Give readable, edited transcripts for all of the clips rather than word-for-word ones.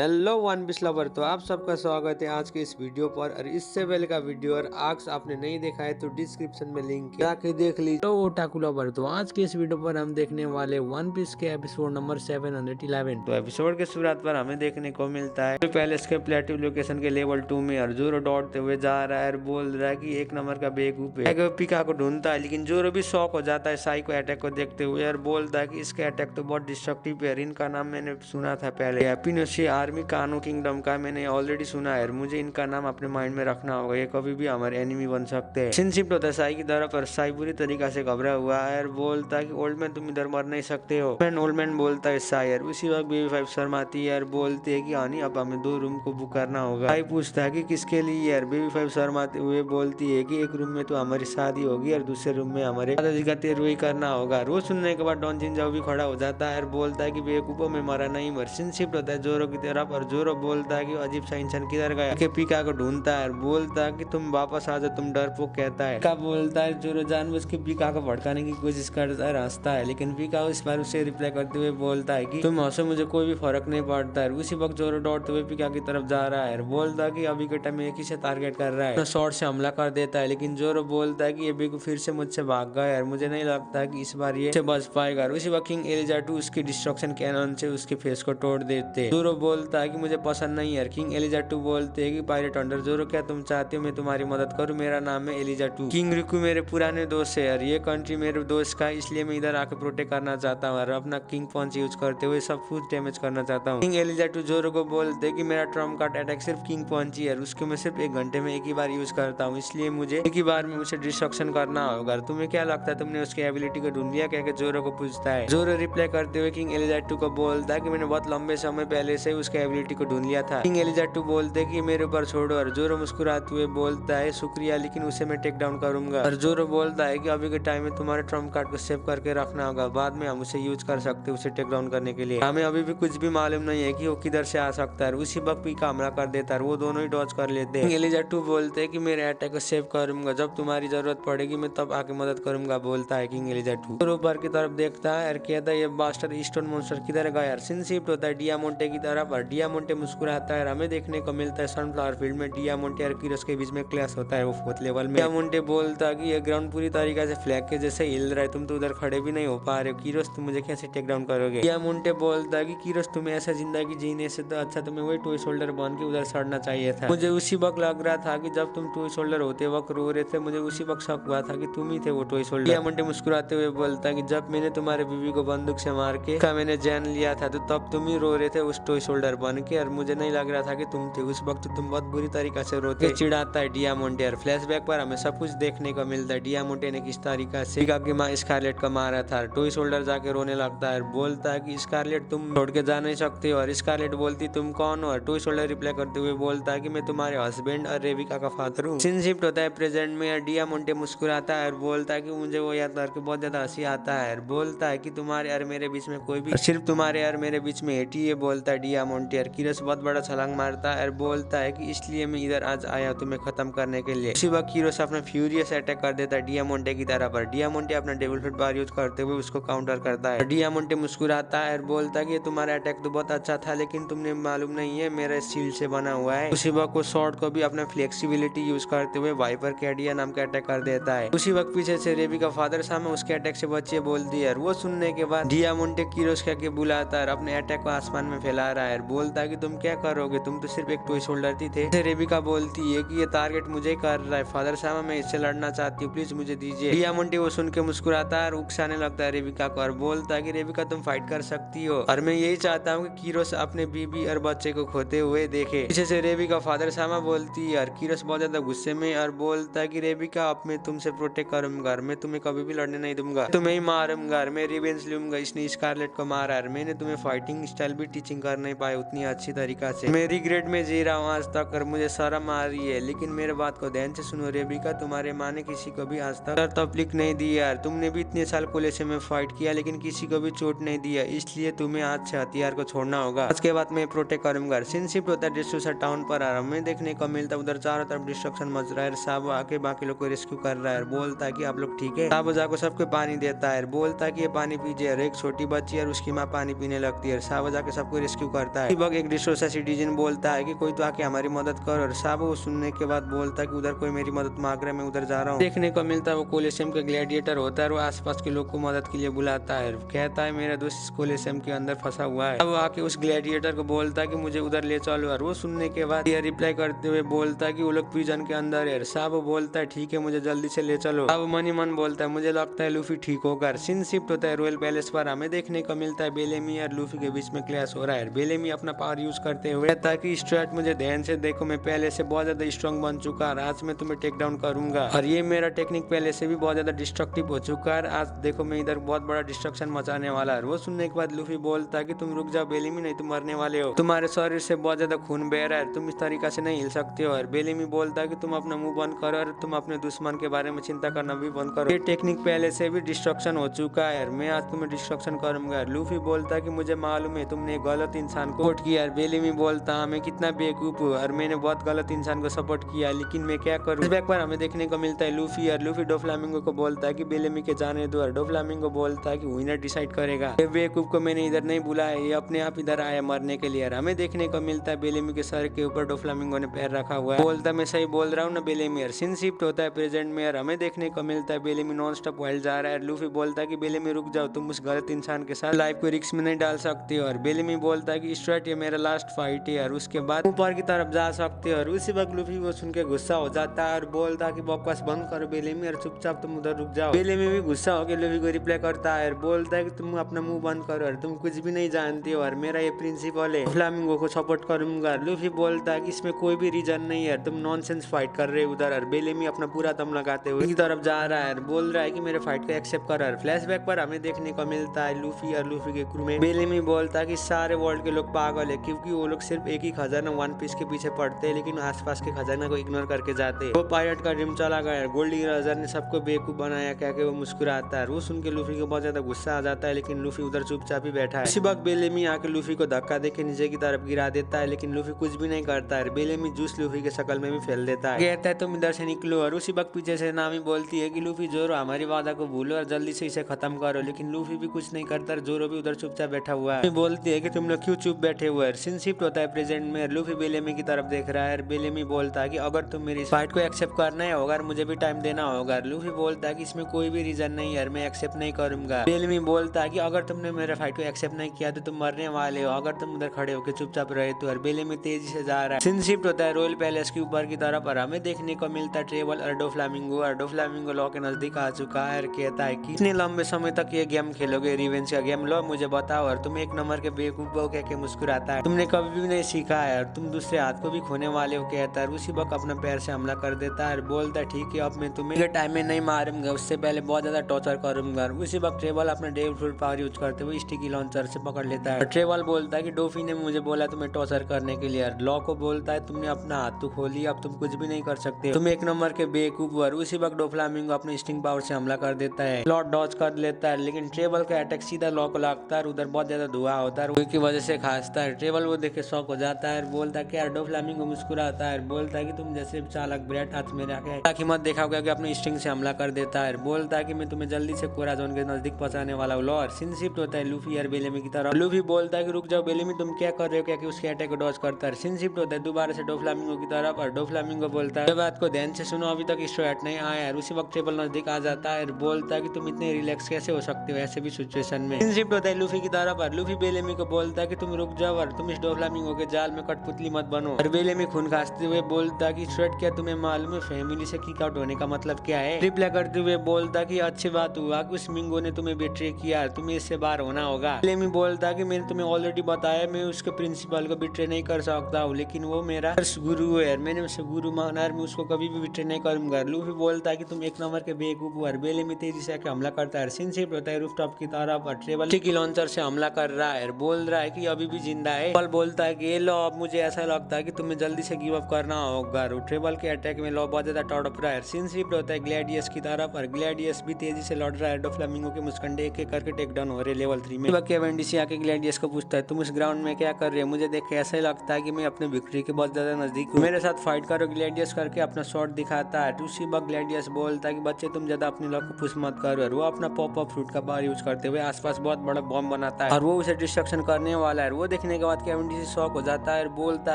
Hello one piece lover, तो आप सबका स्वागत है आज के इस वीडियो पर। और इससे पहले का वीडियो और आज आपने नहीं देखा है तो डिस्क्रिप्शन में लिंक है, जाके देख लीजिए। तो ओटाकू लवर, तो आज के इस वीडियो पर हम देखने वाले वन पीस के एपिसोड नंबर 711। तो एपिसोड के शुरुआत पर हमें देखने को मिलता है तो पहले इसके प्लेटिव लोकेशन के लेवल 2 में और जोरो दौड़ते हुए जा रहा है और बोल रहा है कि एक नंबर का बेवकूफ है। पिका को ढूंढता है, लेकिन जोरो भी शॉक हो जाता है साई को अटैक को देखते हुए और बोलता है कि इसका अटैक तो बहुत डिस्ट्रक्टिव है। इनका नाम मैंने सुना था पहले, हैप्पीनेस आर्मी कानो किंगडम का मैंने ऑलरेडी सुना है। मुझे इनका नाम अपने माइंड में रखना होगा, ये कभी भी हमारे एनिमी बन सकते हैं। शिनशिप होता है साई की तरफ पर साई बुरी तरीका से घबरा हुआ है और बोलता है कि ओल्ड मैन तुम इधर मर नहीं सकते हो। ओल्ड मैन बोलता है साई। उसी वक्त बेबी 5 शर्माती है और बोलती है कि हानी अब हमें 2 रूम को बुक करना होगा। साई पूछता है कि किसके लिए यार। बेबी 5 शर्माते हुए बोलती है कि एक रूम में तो हमारी शादी होगी और दूसरे रूम में हमारे दादाजी का तेरहवीं करना होगा। रोज सुनने के बाद डॉन जिनजाओ भी खड़ा हो जाता है और बोलता है कि बेवकूफों में मरा नहीं मर। शिनशिप होता है जोरो की तरफ और जोरो बोलता है कि अजीब सा इंसान किधर गया। के पिका को ढूंढता है, बोलता है कि तुम वापस आ जाओ, तुम डरपोक कहता है। पिका बोलता है जोरो जानबूझ के पिका को भड़काने की कोशिश करता है, हंसता है, लेकिन पिका इस बार उसे रिप्लाई करते हुए बोलता है कि तुम हंसो, मुझे कोई भी फर्क नहीं पड़ता है। उसी वक्त जोरो दौड़ते हुए पिका की तरफ जा रहा है, बोलता है कि अभी के टाइम एक ही से टारगेट कर रहा है, शॉर्ट से हमला कर देता है। लेकिन जोरो बोलता है कि ये बिगू फिर से मुझसे भाग गया है, मुझे नहीं लगता कि इस बार ये बच पाएगा। उसी वक्त किंग एलिजाटू उसकी डिस्ट्रक्शन कैनन से उसके फेस को तोड़ देते। जोरो बोलता है कि मुझे पसंद नहीं है। किंग एलिजाटू बोलते हैं कि पायरेट अंडर जोरो क्या तुम चाहते हो मैं तुम्हारी मदद करूं? मेरा नाम है एलिजाटू। किंग रिकू मेरे पुराने दोस्त है और ये कंट्री मेरे दोस्त का, इसलिए मैं इधर आके प्रोटेक्ट करना चाहता हूँ और अपना किंग पंच यूज करते हुए सब कुछ डैमेज करना चाहता हूँ। किंग एलिजाटू जोरो को बोलते हैं कि मेरा ट्रम्प कार्ड अटैक सिर्फ किंग पंच ही है, उसको मैं सिर्फ 1 घंटे में एक ही बार यूज करता हूँ, इसलिए मुझे एक ही बार में उसे डिस्ट्रक्शन करना होगा। तुम्हें क्या लगता है तुमने उसकी एबिलिटी को ढूंढ लिया क्या? जोरो को पूछता है। जोरो रिप्लाई करते हुए किंग एलिजाटू को बोलता है कि मैंने बहुत लंबे समय पहले से उसके एबिलिटी को ढूंढ लिया था। किंग एलिजाटू बोलते कि मेरे ऊपर छोड़ो और जोरो मुस्कुराते हुए बोलता है शुक्रिया, लेकिन उसे मैं टेक डाउन करूंगा। और जोरो बोलता है कि अभी के टाइम में तुम्हारे ट्रम्प कार्ड को सेव करके रखना होगा, बाद में हम उसे यूज कर सकते हैं उसे टेक डाउन करने के लिए। हमें अभी भी कुछ भी मालूम नहीं है कि वो किधर से आ सकता है। उसी वक्त पिका हमला कर देता है, वो दोनों ही डॉज कर लेते हैं। एलिजाटू बोलते हैं कि मेरे अटैक को सेव करूंगा, जब तुम्हारी जरूरत पड़ेगी मैं तब आके मदद करूंगा, बोलता है किंग एलिजाटू। और ऊपर की तरफ देखता है और कहता है ये बास्टर स्टोन मॉन्स्टर किधर गया? शिनशिफ्ट होता है डियामोंटे की तरफ और डियामोंटे मुस्कुराता है। हमें देखने को मिलता है सनफ्लावर फील्ड में डियामोंटे और किरोस के बीच में क्लैश होता है वो 4th लेवल में। डियामोंटे बोलता है कि ये ग्राउंड पूरी तरीके से फ्लैग के जैसे हिल रहा है, तुम तो उधर खड़े भी नहीं हो पा रहे हो, किरोस तुम मुझे कैसे टेक डाउन करोगे? डियामोंटे बोलता है कि किरोस तुम्हें ऐसा जिंदगी जीने से तो अच्छा तुम्हें वही टॉय शोल्डर बन के उधर सड़ना चाहिए था। मुझे उसी वक्त लग रहा था कि जब तुम टॉय शोल्डर होते वक्त रो रहे थे, मुझे उसी वक्त शक हुआ था कि तुम ही थे वो टॉय शोल्डर। डियामोंटे मुस्कुराते हुए बोलता है कि जब मैंने तुम्हारे बीवी को बंदूक से मार के मैंने जान लिया था तो तब तुम ही रो रहे थे उस टॉय शोल्डर बन के, और मुझे नहीं लग रहा था कि तुम थे। उस वक्त तुम बहुत बुरी तरीका से रोते चिढ़ाता है डियामोंटे। और फ्लैशबैक पर हमें सब कुछ देखने को मिलता है डियामोंटे ने किस तरीका से पिका की माँ स्कारलेट को मारा था। टॉय शोल्डर जाके रोने लगता है, बोलता है कि स्कारलेट तुम छोड़ के जा नहीं सकते हो। और स्कारलेट बोलती तुम कौन हो? और टॉय शोल्डर रिप्लाई करते हुए बोलता है कि मैं तुम्हारे हस्बैंड और रेबिका का फादर हूँ। सीन शिफ्ट होता है प्रेजेंट में और डियामोंटे मुस्कुराता है और बोलता है कि मुझे वो याद करके बहुत ज्यादा हंसी आता है। और बोलता है कि तुम्हारे और मेरे बीच में कोई भी सिर्फ तुम्हारे और मेरे बीच में हेटी है, बोलता है डियामोंटे। और किरोस बहुत बड़ा छलांग मारता है और बोलता है कि इसलिए मैं इधर आज आया तुम्हें खत्म करने के लिए। उसी वक्त किरोस अपना फ्यूरियस अटैक कर देता है डियामोंटे की तरफ पर। डियामोंटे अपना डेविल फ्रूट बार यूज करते हुए उसको काउंटर करता है। डियामोंटे मुस्कुराता है और बोलता है कि तुम्हारा अटैक तो बहुत अच्छा था, लेकिन तुमने मालूम नहीं है मेरा स्टील से बना हुआ है। उसी वक्त वो शॉर्ट को भी अपना फ्लेक्सिबिलिटी यूज करते हुए वाइपर कैडिया नाम का अटैक कर देता है। उसी वक्त पीछे से रेबी का फादर सामने उसके अटैक से बचिए बोल दिया। वो सुनने के बाद डियामोंटे किरोस के बुलाता है, अपने अटैक को आसमान में फैला रहा है। बोलता है कि तुम क्या करोगे, तुम तो सिर्फ एक टॉय शोल्डर थे। रेबिका बोलती है कि ये टारगेट मुझे कर रहा है फादर साहब, मैं इससे लड़ना चाहती हूँ, प्लीज मुझे दीजिए। डियामोंटे वो सुन के मुस्कुराता है और उकसाने लगता है रेबिका को और बोलता है कि रेबिका तुम फाइट कर सकती हो और मैं यही चाहता हूँ कि किरोस अपने बीबी और बच्चे को खोते हुए देखे। पीछे से रेबिका फादर साहब बोलती है और किरोस बहुत ज्यादा गुस्से में और बोलता है कि रेबिका अब मैं तुमसे प्रोटेक्ट करूंगा, मैं तुम्हें कभी भी लड़ने नहीं दूंगा, तुम्हें ही मारूंगा, मैं रिवेंज लूंगा। इसने स्कारलेट को मारा और मैंने तुम्हें फाइटिंग स्टाइल भी टीचिंग कर नहीं पाया उतनी अच्छी तरीका से। मैं रिग्रेट में जी रहा हूँ आज तक और मुझे शर्म आ रही है, लेकिन मेरे बात को ध्यान से सुनो रेबिका, तुम्हारे माँ ने किसी को भी आज तक तकलीफ नहीं दी यार। तुमने भी इतने साल कॉलेज में फाइट किया लेकिन किसी को भी चोट नहीं दिया, इसलिए तुम्हें आज से हथियार को छोड़ना होगा। आज के बाद मैं प्रोटेक्ट करूंगा। सीन शिफ्ट होता है डिस्ट्रूसर टाउन पर और हमें देखने को मिलता है उधर चारों तरफ डिस्ट्रक्शन मच रहा है। साबो आके बाकी लोग को रेस्क्यू कर रहा है, बोलता है कि आप लोग ठीक है। साबो जाको सबको पानी देता है, बोलता है कि ये पानी पीजिए। एक छोटी बच्ची और उसकी माँ पानी पीने लगती है, साबो जाके सबको रेस्क्यू करता है। है। बग एक डिस्ट्रोसा सिटीजन बोलता है कि कोई तो आके हमारी मदद कर, और साब वो सुनने के बाद बोलता है कि उधर कोई मेरी मदद मांग रहा है, मैं उधर जा रहा हूँ। देखने को मिलता है वो कोलिसियम का ग्लैडिएटर होता है, वो आसपास के लोग को मदद के लिए बुलाता है, कहता है मेरा दोस्त कोलिसियम के अंदर फंसा हुआ है। अब आके उस ग्लैडिएटर को बोलता है कि मुझे उधर ले चलो, और वो सुनने के बाद ये रिप्लाई करते हुए बोलता है कि वो लोग प्रिजन के अंदर है। साब बोलता है ठीक है मुझे जल्दी से ले चलो। अब मनी मन बोलता है मुझे लगता है लूफी ठीक होगा। सीन शिफ्ट होता है रॉयल पैलेस पर, हमें देखने को मिलता है बेलेमी और लूफी के बीच में क्लैश हो रहा है। बेलेमी अपना पावर यूज करते हुए ताकि स्ट्रेट मुझे ध्यान से देखो, मैं पहले से बहुत ज्यादा स्ट्रॉन्ग बन चुका है, आज मैं तुम्हें टेक डाउन करूंगा, और ये मेरा टेक्निक पहले से भी बहुत ज्यादा डिस्ट्रक्टिव हो चुका है, आज देखो मैं इधर बहुत बड़ा डिस्ट्रक्शन मचाने वाला है। वो सुनने के बाद लूफी बोलता है कि तुम रुक जाओ बेलेमी, नहीं तुम मरने वाले हो, तुम्हारे शरीर से बहुत ज्यादा खून बह रहा है, तुम इस तरीका से नहीं हिल सकते हो। और बेलेमी बोलता है कि तुम अपना मुंह बंद करो और तुम अपने दुश्मन के बारे में चिंता करना भी बंद करो, ये टेक्निक पहले से भी डिस्ट्रक्शन हो चुका है, मैं आज तुम्हें डिस्ट्रक्शन करूंगा। लूफी बोलता है कि मुझे मालूम है तुमने एक गलत इंसान को सपोर्ट किया। बेलेमी बोलता है मैं कितना बेवकूफ हूँ और मैंने बहुत गलत इंसान को सपोर्ट किया, लेकिन मैं क्या करूँ। इस बैक पर हमें देखने को मिलता है लूफी, और लूफी डोफ्लामिंगो को बोलता है कि बेलेमी के जाने दो, और डोफ्लामिंगो बोलता है कि विनर डिसाइड करेगा, ये बेवकूफ को मैंने इधर नहीं बुलाया, ये अपने आप इधर आया मरने के लिए। हमें देखने को मिलता है बेलेमी के सर के ऊपर डोफ्लामिंगो ने पैर रखा हुआ है, बोलता मैं सही बोल रहा हूँ ना बेलेमी। सीन शिफ्ट होता है प्रेजेंट में, और हमें देखने को मिलता है बेलेमी नॉन स्टॉप वाइल्ड जा रहा है। लूफी बोलता है कि बेलेमी रुक जाओ, तुम उस गलत इंसान के साथ लाइफ को रिस्क में नहीं डाल सकते हो, और बेलेमी बोलता है कि स्ट्रेट ये मेरा लास्ट फाइट है, और उसके बाद ऊपर की तरफ जा सकते हो। और उसी वक्त लूफी वो सुन के गुस्सा हो जाता है और बोलता है कि बकवास बंद करो बेलेमी, और चुपचाप तुम उधर रुक जाओ। बेलेमी भी गुस्सा होकर लूफी को रिप्लाई करता है और बोलता है कि तुम अपना मुंह बंद करो, और तुम कुछ भी नहीं जानते हो, और मेरा ये प्रिंसिपल है, फ्लामिंगो को सपोर्ट करूंगा। लूफी बोलता है कि इसमें कोई भी रीजन नहीं है, तुम नॉनसेंस फाइट कर रहे हो उधर। और बेलेमी अपना पूरा दम लगाते हुए तरफ जा रहा है, बोल रहा है कि मेरे फाइट को एक्सेप्ट कर। फ्लैशबैक पर हमें देखने को मिलता है लूफी और लूफी के क्रू में बेलेमी बोलता है कि सारे वर्ल्ड के लोग पागल है, क्योंकि वो लोग सिर्फ एक ही खजाना वन पीस के पीछे पड़ते हैं, लेकिन आसपास के खजाना को इग्नोर करके जाते हैं। वो पायलट का ड्रीम चला गया, गोल्डी रजर ने सबको बेवकूफ बनाया, क्या वो मुस्कुराता है। वो सुन के लूफी को बहुत ज्यादा गुस्सा आ जाता है, लेकिन लूफी उधर चुपचाप ही बैठा है। इसी वक्त बेलेमी आके लूफी को धक्का देके नीचे की तरफ गिरा देता है, लेकिन लूफी कुछ भी नहीं करता है। बेलेमी जूस लूफी के शक्ल में भी फैल देता है, कहता है तुम इधर से निकलो। और उसी वक्त पीछे से नामी बोलती है कि लूफी जोरो हमारी वादा को भूलो और जल्दी से इसे खत्म करो, लेकिन लूफी भी कुछ नहीं करता, जोरो भी उधर चुपचाप बैठा हुआ है। बोलती है कि तुम लोग क्यों चुप बैठे हुए हैं। सीन शिफ्ट होता है प्रेजेंट में, लूफी बेलेमी की तरफ देख रहा है। बेलेमी बोलता है कि अगर तुम मेरी फाइट को एक्सेप्ट करना है होगा, मुझे भी टाइम देना होगा। लूफी बोलता है कि इसमें कोई भी रीजन नहीं है, मैं एक्सेप्ट नहीं करूंगा। बेलेमी बोलता है कि अगर तुमने मेरे फाइट को एक्सेप्ट नहीं किया तो तुम मरने वाले हो, अगर तुम उधर खड़े होकर चुपचाप रहे तो। और बेलेमी तेजी से जा रहा है। सीन शिफ्ट होता है रॉयल पैलेस के ऊपर की तरफ, और हमें देखने को मिलता है ट्रेवल और डोफ्लामिंगो। और डोफ्लामिंगो लॉ के नजदीक आ चुका है और कहता है कि इतने लंबे समय तक ये गेम खेलोगे, रिवेंज का गेम, लो मुझे बताओ। और तुम एक नंबर के बेवकूफ हो, कह के मुस्कुराता है, तुमने कभी भी नहीं सीखा है, और तुम दूसरे हाथ को भी खोने वाले हो, कहता है। उसी वक्त अपना पैर से हमला कर देता है और बोलता है ठीक है अब मैं तुम्हें टाइम में नहीं मारूंगा, उससे पहले बहुत ज्यादा टॉर्चर करूंगा। उसी वक्त ट्रेवल अपना डेविल फ्रूट पावर यूज करते हुए स्टिकी लॉन्चर से पकड़ लेता है। ट्रेवल बोलता है कि डोफी ने मुझे बोला तुम्हें टॉर्चर करने के लिए। लॉ को बोलता है तुमने अपना हाथ तो खोली, अब तुम कुछ भी नहीं कर सकते, तुम एक नंबर के बेवकूफ हो। उसी वक्त डोफ्लामिंगो अपने स्टिंग पावर से हमला कर देता है। लॉ डॉज कर लेता है, लेकिन ट्रेवल का अटैक सीधा लॉ को लगता है, उधर बहुत ज्यादा धुआं होता है, उसकी वजह से खांसता है। ट्रेवल वो देख के शॉक हो जाता है, बोलता है क्या। डोफ्लामिंगो मुस्कुराता है, बोलता है कि तुम जैसे चालक ब्रेट हाथ में रखे ताकि मत देखा होगा कि अपने स्ट्रिंग से हमला कर देता है। बोलता है कि मैं तुम्हें जल्दी से कोरा जोन के नजदीक पहुंचाने वाला हूँ। और सीन शिफ्ट होता है लूफी और बेलेमी की तरफ। लूफी बोलता है कि रुक जाओ बेलेमी, तुम क्या कर रहे हो, क्या कि उसके अटैक को डॉज करता है। सीन शिफ्ट होता है दोबारा से डोफ्लामिंगो की तरफ, और डोफ्लामिंगो बोलता है बात को ध्यान से सुनो, अभी तक स्ट्रेट नहीं आया है। उसी वक्त ट्रेवल नजदीक आ जाता है और बोलता है कि तुम इतने रिलैक्स कैसे हो सकते हो ऐसे भी सिचुएशन में। सीन शिफ्ट होता है लूफी की तरफ, और लूफी बेलेमी को बोलता है कि तुम रुक जाओ और तुम इस डोफ्लामिंगो के जाल में कठपुतली मत बनो। और बेलेमी खून खांसते हुए बोलता है कि स्ट्रेट क्या तुम्हें मालूम है फैमिली से किक आउट होने का मतलब क्या है। रिप्लाई करते हुए बोलता कि अच्छी बात हुआ कि उस मिंगो ने तुम्हें बिट्रे किया, तुम्हें इससे बाहर होना होगा। बेलेमी बोलता कि मैंने तुम्हें ऑलरेडी बताया मैं उसके प्रिंसिपल को बिट्रे नहीं कर सकता हूँ, लेकिन वो मेरा गुरु है, मैंने उसे गुरु माना है, मैं उसको कभी भी बिट्रे नहीं करूंगा। लूफी बोलता है कि तुम एक नंबर के बेवकूफ हो। बेलेमी तेजी से हमला करता है। सीन शिफ्ट होता है रूफटॉप की तरफ, और ट्रेवल स्टिकी लॉन्चर से हमला कर रहा है, बोल रहा है कि अभी भी जिंदा है। ट्रेवल बोलता है कि लो अब मुझे ऐसा लगता है कि तुम्हें जल्दी से गिव अप करना होगा। ट्रेवल के अटैक में लो बहुत ज्यादा तड़प रहा है। सीन शिफ्ट होता है ग्लैडियस की तरफ, और ग्लैडियस भी तेजी से लौट रहा है। डोफ्लामिंगो के मुस्कंडे एक एक करके टेक डाउन हो रहे लेवल 3 में। केवेंडिश आके ग्लैडियस को पूछता है तुम उस ग्राउंड में क्या कर रहे हो, मुझे देख के ऐसा ही लगता है कि मैं अपने विक्ट्री के बहुत ज्यादा नजदीक हूँ, मेरे साथ फाइट करो। ग्लैडियस करके अपना शॉट दिखाता है। उसी वक्त ग्लैडियस बोलता है कि बच्चे तुम ज्यादा अपने लॉक को पुश मत करो। और वो अपना पॉप अप फ्रूट का बार यूज करते हुए आसपास बहुत बड़ा बॉम्ब बनाता है, और वो उसे डिस्ट्रक्शन करने वाला है। वो देखने के बाद केविन डीसी शॉक हो जाता है और बोलता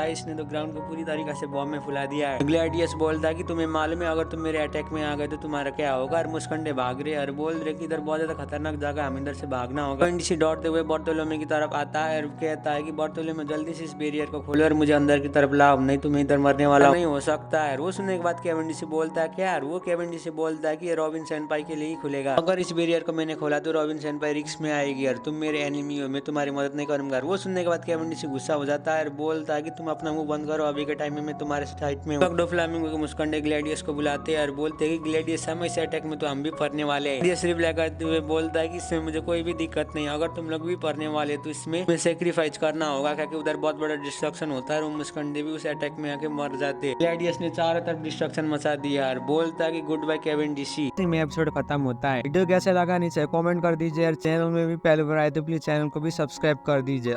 है इसने तो ग्राउंड को पूरी तरीके से बॉम्ब में फुला दिया है। ग्लैडियस बोलता है कि तुम्हें मालूम है अगर तुम मेरे अटैक में आ गए तो तुम्हारा क्या होगा। और मुस्कंडे भाग रहे और बोल रहे कि इधर बहुत ज्यादा खतरनाक जगह, हम इधर से भागना होगा। केविन डीसी दौड़ते हुए बार्थोलोम्यू की तरफ आता है और कहता है कि बार्थोलोम्यू जल्दी से इस बैरियर को खोलो और मुझे अंदर की तरफ लाओ, नहीं तुम्हें इधर मरने वाला नहीं हो सकता है। वो सुनने के बाद केविन डीसी बोलता है क्या यार, वो केविन डीसी बोलता है कि ये रॉबिन सेनपाई के लिए ही खुलेगा, अगर इस बैरियर को मैंने खोला तो रॉबिन सेनपाई रिस्क में आएगी और तुम मेरे एनिमी हो, मैं तुम्हारी मदद नहीं करूंगा। वो सुनने के बाद केविन डीसी गुस्सा हो जाता है और बोलता है कि तुम अपना मुंह बंद करो, अभी के टाइम में मैं तुम्हारे साइड में हूं। डोफ्लामिंगो के मुस्कंडे ग्लैडियस को बुलाते हैं और बोलते हैं कि ग्लैडियस हम इस अटैक में तो हम भी पड़ने वाले हैं। ग्लैडियस रिप्लाई करते हुए बोलता है कि इसमें मुझे कोई भी दिक्कत नहीं, अगर तुम लोग भी पड़ने वाले तो इसमें सेक्रीफाइस करना होगा क्योंकि उधर बहुत बड़ा डिस्ट्रक्शन होता है और मुस्कंडे भी उस अटैक में आके मर जाते हैं। ग्लैडियस ने चारों तरफ डिस्ट्रक्शन मचा दिया और बोलता है कि गुड बाय केविन डीसी। में एपिसोड खत्म होता है। वीडियो कैसे लगा नीचे कमेंट कर दीजिए और चैनल में भी पहले बार आए तो प्लीज चैनल को भी सब्सक्राइब कर दीजिए।